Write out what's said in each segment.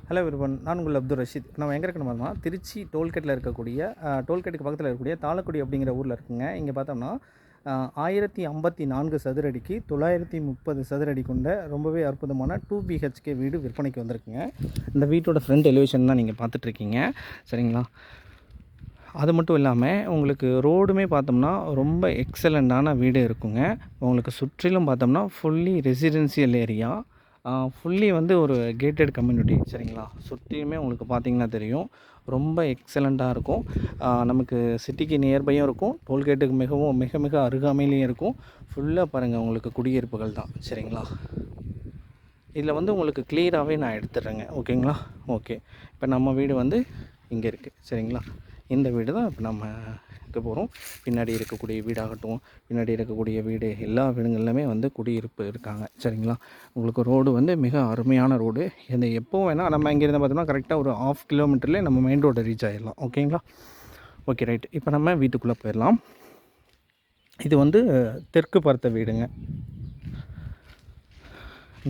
Hello everyone, நான் உங்கள் அப்துல் ரஷீத். நம்ம எங்கே இருக்கணுமா, திருச்சி டோல்கேட்டில் இருக்கக்கூடிய டோல்கேட்டுக்கு பக்கத்தில் இருக்கக்கூடிய தாளக்குடி அப்படிங்கிற ஊரில் இருக்குங்க. இங்கே பார்த்தோம்னா 1054 சதுரடிக்கு 930 சதுரடி கொண்ட ரொம்பவே அற்புதமான 2 BHK வீடு விற்பனைக்கு வந்திருக்குங்க. இந்த வீட்டோட ஃப்ரண்ட் எலிவேஷன் தான் நீங்கள் பார்த்துட்ருக்கீங்க, சரிங்களா? அது மட்டும் இல்லாமல் உங்களுக்கு ரோடுமே பார்த்தோம்னா ரொம்ப எக்ஸலண்ட்டான வீடு இருக்குங்க. உங்களுக்கு சுற்றிலும் பார்த்தோம்னா ஃபுல்லி ரெசிடென்சியல் ஏரியா, ஃபுல்லி வந்து ஒரு கேட்டட் கம்யூனிட்டி, சரிங்களா? சுற்றியுமே உங்களுக்கு பார்த்திங்கன்னா தெரியும், ரொம்ப எக்ஸலண்ட்டாக இருக்கும். நமக்கு சிட்டிக்கு நியர்பையும் இருக்கும், டோல்கேட்டுக்கு மிக மிக அருகாமையிலையும் இருக்கும். ஃபுல்லாக பாருங்கள், உங்களுக்கு குடியிருப்புகள் தான், சரிங்களா? இதில் வந்து உங்களுக்கு கிளியராகவே நான் எடுத்துடுறேங்க, ஓகேங்களா? ஓகே, இப்போ நம்ம வீடு வந்து இங்கே இருக்குது, சரிங்களா? இந்த வீடு தான் இப்போ நம்ம இருக்க போகிறோம். பின்னாடி இருக்கக்கூடிய வீடாகட்டும், பின்னாடி இருக்கக்கூடிய வீடு, எல்லா வீடுங்கள்லையுமே வந்து குடியிருப்பு இருக்காங்க, சரிங்களா? உங்களுக்கு ரோடு வந்து மிக அருமையான ரோடு. இந்த எப்போ வேணால் நம்ம இங்கேருந்து பார்த்தோம்னா கரெக்டாக ஒரு 1/2 கிலோமீட்டர்லேயே நம்ம மெயின் ரோடை ரீச் ஆகிடலாம், ஓகேங்களா? Okay, right. இப்போ நம்ம வீட்டுக்குள்ளே போயிடலாம். இது வந்து தெற்கு பார்த்த வீடுங்க.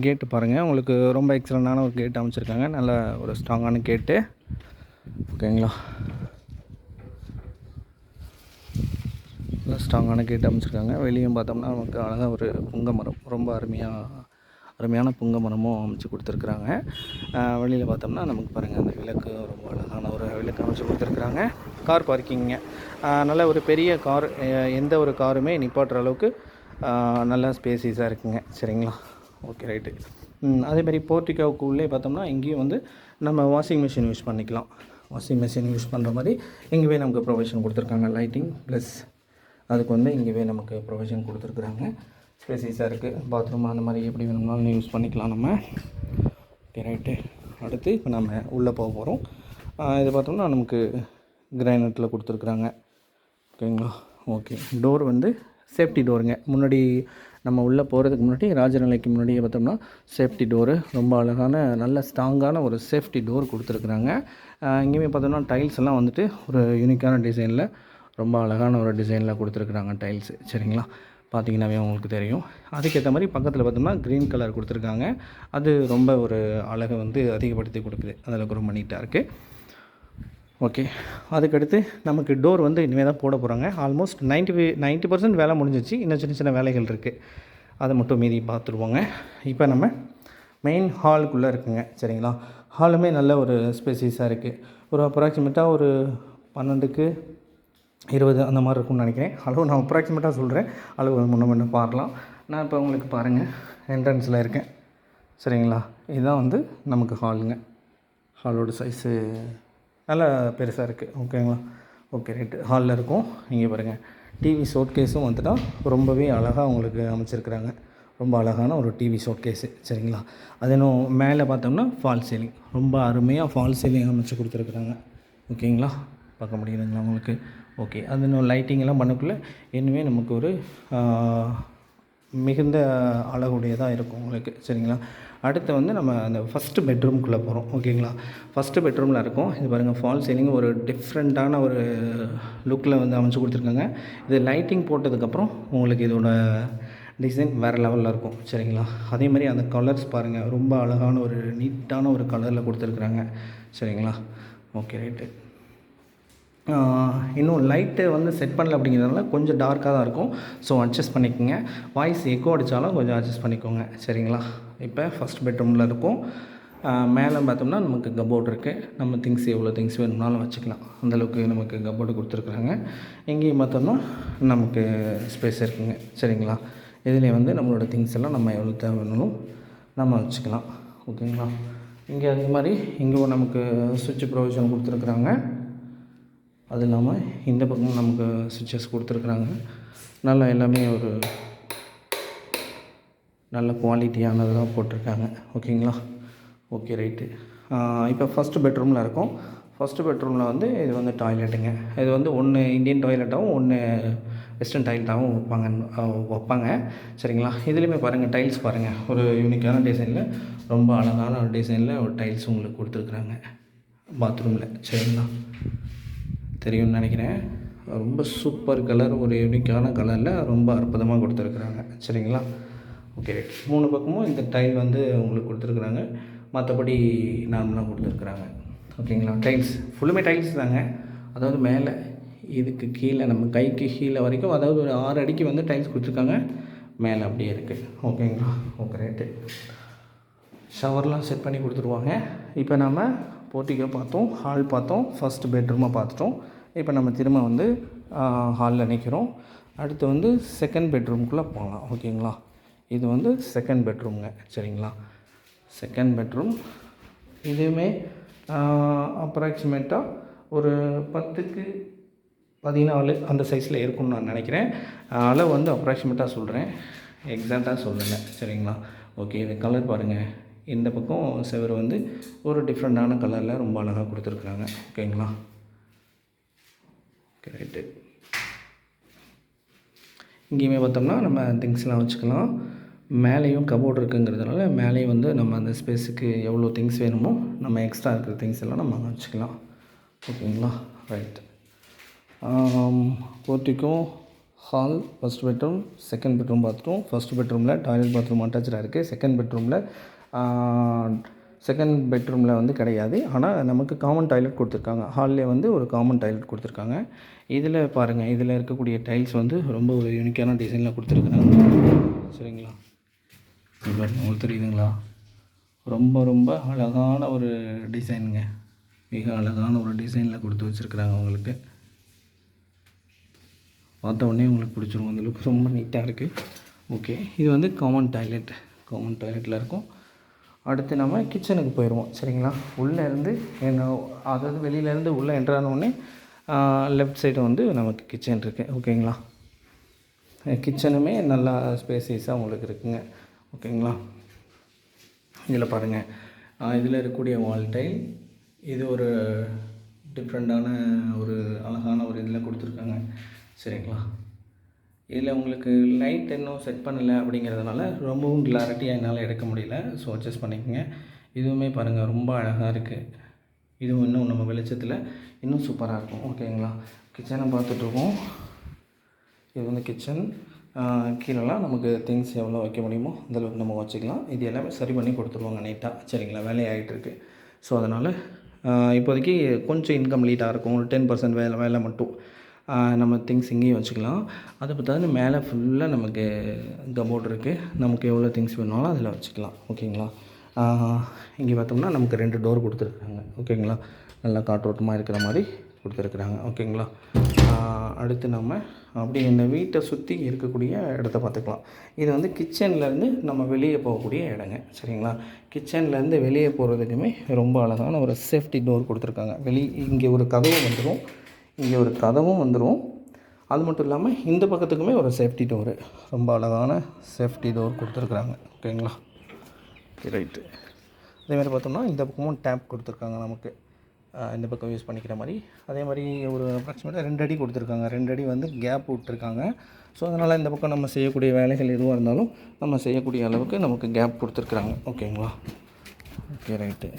கேட்டு பாருங்கள், உங்களுக்கு ரொம்ப எக்ஸலண்டான ஒரு கேட் அமைச்சிருக்காங்க. நல்ல ஒரு ஸ்ட்ராங்கான கேட்டு, ஓகேங்களா? நல்லா ஸ்ட்ராங்கான கேட் அமைச்சிருக்காங்க. வெளியும் பார்த்தோம்னா நமக்கு அழகாக ஒரு புங்க மரம், ரொம்ப அருமையான புங்க மரமும் அமைச்சு கொடுத்துருக்குறாங்க. வெளியில் பார்த்தோம்னா நமக்கு பாருங்கள், அந்த விளக்கு ரொம்ப அழகான ஒரு விளக்கு அமைச்சு கொடுத்துருக்குறாங்க. கார் பார்க்கிங்க, நல்ல ஒரு பெரிய கார், எந்த ஒரு காருமே நிப்பாட்டுற அளவுக்கு நல்லா ஸ்பேசிஸாக இருக்குங்க, சரிங்களா? Okay, right. அதேமாதிரி போர்ட்டிகோவுக்கு உள்ளே பார்த்தோம்னா இங்கேயும் வந்து நம்ம வாஷிங் மிஷின் யூஸ் பண்ணிக்கலாம். வாஷிங் மிஷின் யூஸ் பண்ணுற மாதிரி இங்கேயே நமக்கு ப்ரொவிஷன் கொடுத்துருக்காங்க. லைட்டிங் ப்ளஸ் அதுக்கு வந்து இங்கேயே நமக்கு ப்ரொவிஷன் கொடுத்துருக்குறாங்க. ஸ்பேசிஸாக இருக்குது. பாத்ரூம் அந்த மாதிரி எப்படி வேணும்னாலும் யூஸ் பண்ணிக்கலாம் நம்ம. Okay, right. அடுத்து இப்போ நம்ம உள்ளே போக போகிறோம். இது பார்த்தோம்னா நமக்கு கிரானைட்டில் கொடுத்துருக்குறாங்க, ஓகேங்களா? ஓகே, டோர் வந்து சேஃப்டி டோருங்க. முன்னாடி நம்ம உள்ளே போகிறதுக்கு முன்னாடி ராஜநிலைக்கு முன்னாடியே பார்த்தோம்னா சேஃப்டி டோரு, ரொம்ப அழகான நல்ல ஸ்ட்ராங்கான ஒரு சேஃப்டி டோர் கொடுத்துருக்குறாங்க. இங்கேயுமே பார்த்தோம்னா டைல்ஸ் எல்லாம் வந்துட்டு ஒரு யூனிக்கான டிசைனில், ரொம்ப அழகான ஒரு டிசைனில் கொடுத்துருக்குறாங்க டைல்ஸு, சரிங்களா? பார்த்திங்கன்னாவே உங்களுக்கு தெரியும். அதுக்கேற்ற மாதிரி பக்கத்தில் பார்த்தோம்னா க்ரீன் கலர் கொடுத்துருக்காங்க. அது ரொம்ப ஒரு அழகை வந்து அதிகப்படுத்தி கொடுக்குது. அதில் ரொம்ப நீட்டாக இருக்குது. ஓகே, அதுக்கடுத்து நமக்கு டோர் வந்து இனிமேல் தான் போட போகிறாங்க. ஆல்மோஸ்ட் 90% வேலை முடிஞ்சிச்சு. இன்னும் சின்ன சின்ன வேலைகள் இருக்குது, அதை மட்டும் மீறி பார்த்துருவோங்க. இப்போ நம்ம மெயின் ஹாலுக்குள்ளே இருக்குங்க, சரிங்களா? ஹாலுமே நல்ல ஒரு ஸ்பேசிஸாக இருக்குது. ஒரு அப்ராக்சிமேட்டாக ஒரு 12க்கு 20 அந்த மாதிரி இருக்கும்னு நினைக்கிறேன். அளவு நான் அப்ராக்சிமேட்டாக சொல்கிறேன், அளவு முன்ன பார்க்கலாம். நான் இப்போ உங்களுக்கு பாருங்கள், என்ட்ரன்ஸில் இருக்கேன், சரிங்களா? இதுதான் வந்து நமக்கு ஹாலுங்க. ஹாலோட சைஸு நல்லா பெருசாக இருக்குது, ஓகேங்களா? Okay, right. ஹாலில் இருக்கும். இங்கே பாருங்கள், டிவி ஷோகேஸும் வந்துட்டா ரொம்பவே அழகாக உங்களுக்கு அமைச்சிருக்கிறாங்க. ரொம்ப அழகான ஒரு டிவி ஷோகேஸு, சரிங்களா? அது இன்னும் மேலே பார்த்தோம்னா ஃபால் சீலிங், ரொம்ப அருமையாக ஃபால் சீலிங் அமைச்சு கொடுத்துருக்குறாங்க, ஓகேங்களா? பார்க்க முடியுதுங்களா உங்களுக்கு? ஓகே, அது இன்னும் லைட்டிங்கெல்லாம் பண்ணக்குள்ளே இன்னுமே நமக்கு ஒரு மிகுந்த அழகுடையதாக இருக்கும் உங்களுக்கு, சரிங்களா? அடுத்து வந்து நம்ம அந்த ஃபஸ்ட்டு பெட்ரூம்குள்ளே போகிறோம், ஓகேங்களா? ஃபஸ்ட்டு பெட்ரூமில் இருக்கும். இது பாருங்கள், ஃபால் சீலிங் ஒரு டிஃப்ரெண்ட்டான ஒரு லுக்கில் வந்து அமைச்சு கொடுத்துருக்காங்க. இது லைட்டிங் போட்டதுக்கப்புறம் உங்களுக்கு இதோட டிசைன் வேறு லெவலில் இருக்கும், சரிங்களா? அதே மாதிரி அந்த கலர்ஸ் பாருங்கள், ரொம்ப அழகான ஒரு நீட்டான ஒரு கலரில் கொடுத்துருக்குறாங்க, சரிங்களா? Okay, right. இன்னும் லைட்டு வந்து செட் பண்ணல அப்படிங்கிறதுனால கொஞ்சம் டார்க்காக தான் இருக்கும். ஸோ அட்ஜஸ்ட் பண்ணிக்கோங்க. வாய்ஸ் எக்கோ அடித்தாலும் கொஞ்சம் அட்ஜஸ்ட் பண்ணிக்கோங்க, சரிங்களா? இப்போ ஃபஸ்ட் பெட்ரூமில் இருக்கும். மேலே பார்த்தோம்னா நமக்கு கபோர்டு இருக்குது. நம்ம திங்ஸ் எவ்வளோ திங்ஸ் வேணும்னாலும் வச்சுக்கலாம், அந்தளவுக்கு நமக்கு கபோர்டு கொடுத்துருக்குறாங்க. எங்கேயும் பார்த்தோம்னா நமக்கு ஸ்பேஸ் இருக்குங்க, சரிங்களா? இதில் வந்து நம்மளோட திங்ஸ் எல்லாம் நம்ம எவ்வளோ தேவை வேணாலும் நம்ம வச்சுக்கலாம், ஓகேங்களா? இங்கே அதே மாதிரி இங்கே நமக்கு சுவிட்ச் ப்ரொவிஷன் கொடுத்துருக்குறாங்க. அது இல்லாமல் இந்த பக்கம் நமக்கு சுவிட்சஸ் கொடுத்துருக்குறாங்க. நல்லா எல்லாமே ஒரு நல்ல குவாலிட்டியானதாக போட்டிருக்காங்க, ஓகேங்களா? Okay, right. இப்போ ஃபஸ்ட்டு பெட்ரூமில் இருக்கும். ஃபஸ்ட்டு பெட்ரூமில் வந்து இது வந்து டாய்லெட்டுங்க. இது வந்து ஒன்று இந்தியன் டாய்லெட்டாகவும் ஒன்று வெஸ்டர்ன் டாய்லெட்டாகவும் வைப்பாங்க, சரிங்களா? இதுலேயுமே பாருங்கள், டைல்ஸ் பாருங்கள், ஒரு யூனிக்கான டிசைனில், ரொம்ப அழகான ஒரு டிசைனில் ஒரு டைல்ஸ் உங்களுக்கு கொடுத்துருக்குறாங்க பாத்ரூமில், சரிங்களா? தெரியும்னு நினைக்கிறேன். ரொம்ப சூப்பர் கலர், ஒரு யூனிக்கான கலரில் ரொம்ப அற்புதமாக கொடுத்துருக்குறாங்க, சரிங்களா? Okay, right. 3 பக்கமும் இந்த டைல் வந்து உங்களுக்கு கொடுத்துருக்குறாங்க. மற்றபடி நார்மலாக கொடுத்துருக்குறாங்க. ஓகேங்களா. டைல்ஸ் ஃபுல்லுமே டைல்ஸ் தாங்க. அதாவது மேலே இதுக்கு கீழே நம்ம கைக்கு கீழே வரைக்கும், அதாவது ஒரு 6 அடிக்கு வந்து டைல்ஸ் கொடுத்துருக்காங்க. மேலே அப்படியே இருக்குது. ஓகேங்களா. Okay right. ஷவர்லாம் செட் பண்ணி கொடுத்துருவாங்க. இப்போ நம்ம போர்ட்டிகோ பார்த்தோம், ஹால் பார்த்தோம், ஃபஸ்ட்டு பெட்ரூமை பார்த்துட்டோம். இப்போ நம்ம திரும்ப வந்து ஹாலில் நிற்கிறோம். அடுத்து வந்து செகண்ட் பெட்ரூம்குள்ளே போகலாம். ஓகேங்களா. இது வந்து செகண்ட் பெட்ரூம்ங்க. சரிங்களா. செகண்ட் பெட்ரூம் இதுவுமே அப்ராக்சிமேட்டாக ஒரு 10க்கு 14 அந்த சைஸில் இருக்கும்னு நான் நினைக்கிறேன். அளவு வந்து அப்ராக்சிமேட்டாக சொல்கிறேன், எக்ஸாக்டாக சொல்லலை. சரிங்களா. ஓகே. இது கலர் பாருங்கள். இந்த பக்கம் செவரு வந்து ஒரு டிஃப்ரெண்ட்டான கலரில் ரொம்ப அழகாக கொடுத்துருக்குறாங்க. ஓகேங்களா. Okay right. இங்கேயுமே பார்த்தோம்னா நம்ம திங்ஸ்லாம் வச்சுக்கலாம். மேலேயும் கபோர்டு இருக்குங்கிறதுனால மேலேயும் வந்து நம்ம அந்த ஸ்பேஸுக்கு எவ்வளோ திங்ஸ் வேணுமோ நம்ம எக்ஸ்ட்ரா இருக்கிற திங்ஸ் எல்லாம் நம்ம வச்சுக்கலாம். ஓகேங்களா. Right. Portico, hall, first bedroom, second bedroom பார்த்துட்டோம். ஃபஸ்ட் பெட்ரூமில் டாய்லெட் பாத்ரூம் அட்டாச்சாக இருக்குது. செகண்ட் பெட்ரூமில் வந்து கிடையாது. ஆனால் நமக்கு காமன் டாய்லெட் கொடுத்துருக்காங்க. ஹால்லே வந்து ஒரு காமன் டாய்லெட் கொடுத்துருக்காங்க. இதில் பாருங்கள், இதில் இருக்கக்கூடிய டைல்ஸ் வந்து ரொம்ப ஒரு யூனிக்கான டிசைனில் கொடுத்துருக்குறாங்க. சரிங்களா. உங்களுக்கு தெரியுதுங்களா. ரொம்ப ரொம்ப அழகான ஒரு டிசைனுங்க. மிக அழகான ஒரு டிசைனில் கொடுத்து வச்சுருக்குறாங்க. உங்களுக்கு பார்த்த உடனே உங்களுக்கு பிடிச்சிரும். அந்தளவுக்கு ரொம்ப நீட்டாக இருக்குது. ஓகே. இது வந்து காமன் டாய்லெட்டில் இருக்கும். அடுத்து நம்ம கிச்சனுக்கு போயிடுவோம். சரிங்களா. உள்ளேருந்து அதாவது வெளியிலேருந்து உள்ளே என்ட்ரானோடனே லெஃப்ட் சைடு வந்து நமக்கு கிச்சன் இருக்குது. ஓகேங்களா. கிச்சனுமே நல்லா ஸ்பேசியஸாக உங்களுக்கு இருக்குங்க. ஓகேங்களா. இதில் பாருங்கள், இதில் இருக்கக்கூடிய வால் டைல் இது ஒரு டிஃப்ரெண்ட்டான ஒரு அழகான ஒரு இதில் கொடுத்துருக்காங்க. சரிங்களா. இதில் உங்களுக்கு லைட் இன்னும் செட் பண்ணலை அப்படிங்கிறதுனால ரொம்பவும் கிளாரிட்டியாக என்னால் எடுக்க முடியல. ஸோ அட்ஜஸ்ட் பண்ணிக்கோங்க. இதுவுமே பாருங்கள் ரொம்ப அழகாக இருக்குது. இதுவும் இன்னும் நம்ம வெளிச்சத்தில் இன்னும் சூப்பராக இருக்கும். ஓகேங்களா. கிச்சனை பார்த்துட்ருக்கோம். இது வந்து கிச்சன். கீழெல்லாம் நமக்கு திங்ஸ் எவ்வளோ வைக்க முடியுமோ அந்தளவுக்கு நம்ம வச்சுக்கலாம். இது எல்லாமே சரி பண்ணி கொடுத்துருவாங்க நீட்டாக. சரிங்களா. வேலையாகிட்டுருக்கு. ஸோ அதனால் இப்போதைக்கு கொஞ்சம் இன்கம்ப்ளீட்டாக இருக்கும். ஒரு 10% வேலை மட்டும் நம்ம திங்ஸ் இங்கேயும் வச்சுக்கலாம். அதை பார்த்தாது மேலே ஃபுல்லாக நமக்கு கபோர்டு இருக்குது. நமக்கு எவ்வளோ திங்ஸ் வேணாலும் அதில் வச்சுக்கலாம். ஓகேங்களா. இங்கே பார்த்தோம்னா நமக்கு 2 டோர் கொடுத்துருக்காங்க. ஓகேங்களா. நல்லா காற்றோட்டமாக இருக்கிற மாதிரி கொடுத்துருக்குறாங்க. ஓகேங்களா. அடுத்து நம்ம அப்படி இந்த வீட்டை சுற்றி இருக்கக்கூடிய இடத்த பார்த்துக்கலாம். இது வந்து கிச்சன்லேருந்து நம்ம வெளியே போகக்கூடிய இடங்க. சரிங்களா. கிச்சன்லேருந்து வெளியே போகிறதுக்குமே ரொம்ப அழகான ஒரு சேஃப்டி டோர் கொடுத்துருக்காங்க. இங்கே ஒரு கதவும் வந்துடும். அது மட்டும் இல்லாமல் இந்த பக்கத்துக்குமே ஒரு சேஃப்டி டோரு, ரொம்ப அழகான சேஃப்டி டோர் கொடுத்துருக்குறாங்க. ஓகேங்களா. ரைட்டு. அதேமாதிரி பார்த்தோம்னா இந்த பக்கமும் டேப் கொடுத்துருக்காங்க நமக்கு, இந்த பக்கம் யூஸ் பண்ணிக்கிற மாதிரி. அதே மாதிரி ஒரு அப்ராக்சிமேட்டாக 2 அடி கொடுத்துருக்காங்க. 2 அடி வந்து கேப் விட்டுருக்காங்க. ஸோ அதனால் இந்த பக்கம் நம்ம செய்யக்கூடிய வேலைகள் எதுவாக இருந்தாலும் நம்ம செய்யக்கூடிய அளவுக்கு நமக்கு கேப் கொடுத்துருக்குறாங்க. ஓகேங்களா. Okay right.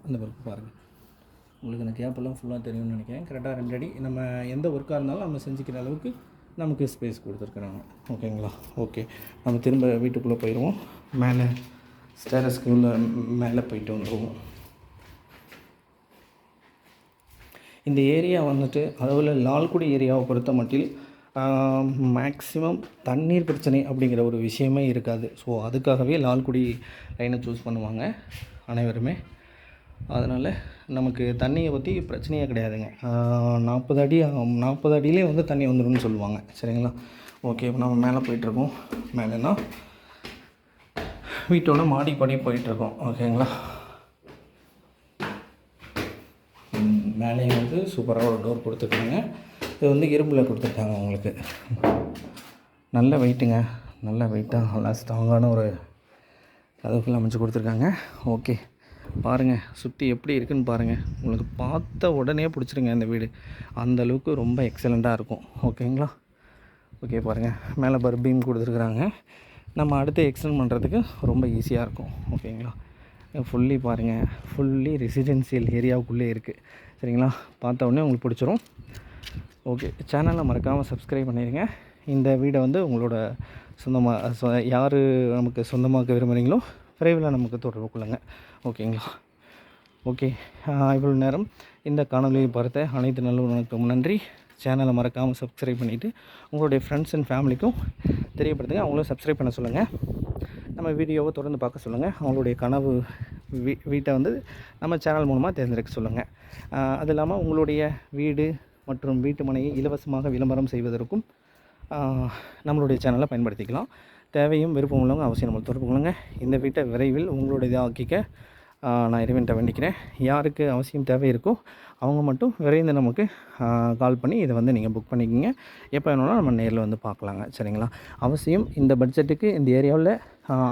அந்த பக்கம் பாருங்கள், உங்களுக்கு அந்த கேப்பெல்லாம் ஃபுல்லாக தெரியும்னு நினைக்கிறேன். கரெக்டாக 2 அடி நம்ம எந்த ஒர்க்காக இருந்தாலும் நம்ம செஞ்சுக்கிற அளவுக்கு நமக்கு ஸ்பேஸ் கொடுத்துருக்குறாங்க. ஓகேங்களா. ஓகே. நம்ம திரும்ப வீட்டுக்குள்ளே போயிடுவோம். மேலே ஸ்டேரஸ்க்கு மேலே போயிட்டு வந்துடுவோம். இந்த ஏரியா வந்துட்டு, அதாவது லால்குடி ஏரியாவை பொறுத்த மட்டில் மேக்ஸிமம் தண்ணீர் பிரச்சனை அப்படிங்கிற ஒரு விஷயமே இருக்காது. ஸோ அதுக்காகவே லால்குடி லைனை சூஸ் பண்ணுவாங்க அனைவருமே. அதனால் நமக்கு தண்ணியை பற்றி பிரச்சனையே கிடையாதுங்க. 40 அடியிலே வந்து தண்ணி வந்துடும்னு சொல்லுவாங்க. சரிங்களா. ஓகே. இப்போ நம்ம மேலே போயிட்டுருக்கோம். மேலேனா வீட்டோட மாடிப்படி போயிட்டுருக்கோம். ஓகேங்களா. மேலேயும் வந்து சூப்பராக ஒரு டோர் கொடுத்துருக்காங்க. இது வந்து இரும்பில் கொடுத்துருக்காங்க. உங்களுக்கு நல்ல வெயிட்டுங்க, நல்ல வெயிட்டாக நல்லா ஸ்ட்ராங்கான ஒரு கதவுகள் அமைச்சு கொடுத்துருக்காங்க. ஓகே. பாருங்கள் சுற்றி எப்படி இருக்குதுன்னு பாருங்கள். உங்களுக்கு பார்த்த உடனே பிடிச்சிருங்க இந்த வீடு. அந்தளவுக்கு ரொம்ப எக்ஸலண்ட்டாக இருக்கும். ஓகேங்களா. ஓகே. பாருங்கள் மேலே பீம் கொடுத்துருக்குறாங்க. நம்ம அடுத்து எக்ஸ்டெண்ட் பண்ணுறதுக்கு ரொம்ப ஈஸியாக இருக்கும். ஓகேங்களா. ஃபுல்லி பாருங்கள், ஃபுல்லி ரெசிடென்சியல் ஏரியாவுக்குள்ளே இருக்குது. சரிங்களா. பார்த்த உடனே உங்களுக்கு பிடிச்சிரும். ஓகே. சேனலை மறக்காமல் சப்ஸ்கிரைப் பண்ணிடுங்க. இந்த வீடை வந்து உங்களோட யார் நமக்கு சொந்தமாக்க விரும்புகிறீங்களோ விரைவில் நமக்கு தொடர்பு கொள்ளுங்கள். ஓகேங்களா? ஓகே, இவ்வளோ நேரம் இந்த காணொலியை பார்த்த அனைத்து நல்லுறவுகளுக்கும் நன்றி. சேனலை மறக்காமல் சப்ஸ்கிரைப் பண்ணிவிட்டு உங்களுடைய ஃப்ரெண்ட்ஸ் அண்ட் ஃபேமிலிக்கும் தெரியப்படுத்துங்க. அவங்களும் சப்ஸ்கிரைப் பண்ண சொல்லுங்கள். நம்ம வீடியோவை தொடர்ந்து பார்க்க சொல்லுங்கள். அவங்களுடைய கனவு வீட்டை வந்து நம்ம சேனல் மூலமாக தேர்ந்தெடுக்க சொல்லுங்கள். அது இல்லாமல் உங்களுடைய வீடு மற்றும் வீட்டு மனையை இலவசமாக விளம்பரம் செய்வதற்கும் நம்மளுடைய சேனலை பயன்படுத்திக்கலாம். தேவையும் விருப்பம் உள்ளவங்க அவசியம் நம்ம தொடர்பு கொள்ளுங்க. இந்த வீட்டை விரைவில் உங்களுடைய ஆக்கிக்க நான் இறைவன்கிட்ட வேண்டிக்கிறேன். யாருக்கு அவசியம் தேவை இருக்கோ அவங்க மட்டும் விரைந்து நமக்கு கால் பண்ணி இதை வந்து நீங்கள் புக் பண்ணிக்கோங்க. எப்போ வேணும்னா நம்ம நேரில் வந்து பார்க்கலாங்க. சரிங்களா? அவசியம் இந்த பட்ஜெட்டுக்கு இந்த ஏரியாவில்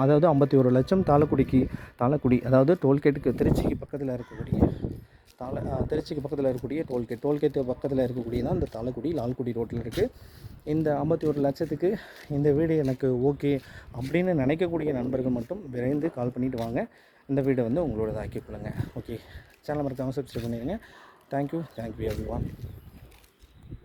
அதாவது 51 லட்சம் தாளக்குடி அதாவது டோல்கேட்டுக்கு திருச்சிக்கு பக்கத்தில் இருக்கக்கூடிய திருச்சிக்கு பக்கத்தில் இருக்கக்கூடிய டோல்கேட்டு பக்கத்தில் இருக்கக்கூடிய தான் இந்த தாளக்குடி லால்குடி ரோட்டில் இருக்குது. இந்த 51 லட்சத்துக்கு இந்த வீடு எனக்கு ஓகே அப்படின்னு நினைக்கக்கூடிய நண்பர்கள் மட்டும் விரைந்து கால் பண்ணிவிட்டு வாங்க. இந்த வீடை வந்து உங்களோட ஆக்கிக் கொள்ளுங்கள். ஓகே, சேனல் மறக்காமல் சப்ஸ்கிரைப் பண்ணிடுங்க. Thank you everyone.